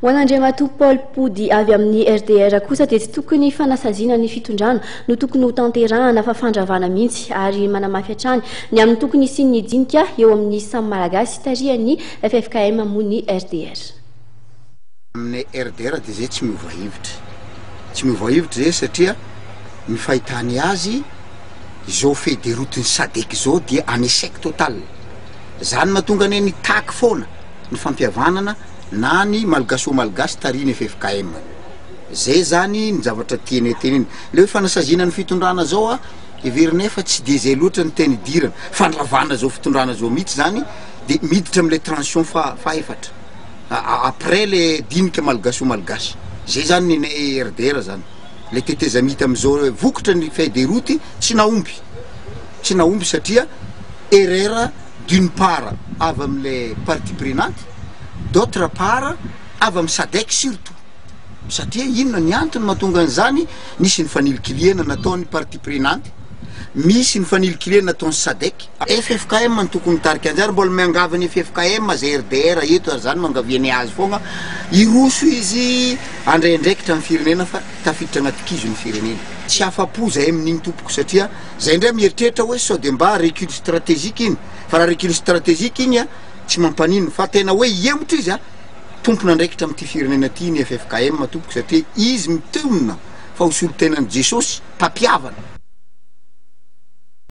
Ho an'Andriamatoa Paul Pody avy amin'ny RDR kosa dia tsy tokony fanasaziana ny fitondrana no tokony ho tanterahana fa fandravana mihitsy ary manamafy hatrany ny amin'ny tokony sy ny dinika eo amin'ny samy malagasy tarihany FFKM mony RDR. Amin'ny RDR dia zay tsy miova hevitra zay satria ny fahitany azy izao feuille de route ny SADC zao dia en échec total. Zany mahatonga any ny taky foana ny fampihavanana na ny malgasy ho malgasy tariny FFKM. Zay zany ny zavatra tiany teneny. Le fanasazina ny fitondrana zao a everina fa tsy de zay loatra ny teny dirana. Fandravana zao fitondrana zao mihitsy zany de miditra am'le transition faefatra. Après le dinika malgasy ho malgasy. Zay zany ny RDR zany. Le tetezamita am'zao vokotra ny feuille de route tsy naomby satria erreur d'une part avy am'le partie prenante, d'autre part avy am SADC surtout satria inona ny antony mahatonga an'izany nisy ny fanilikiliana nataony partie prenante, misy ny fanilikiliana nataony SADC. FFKM no tokony mitarika anjara mbola miangavany FFKM zay RDR eto zany mangaviany azy fogna iroso izy andraindraikitra amin'ny firenena fa tafiditra anaty kizo ny firenena. Tsy afapo zay amin'igny tompoko satria zay indray mieritreritra hoe sao de mba recul stratégique iny fa raha recul stratégique igny a tsy mampanino fa tena hoe iemotra izy a tompona andraikitra amin'ity firenena ty ny FFKM tompoko satria izy miteona fa ho solotenan'i Jesosy mpampiavana.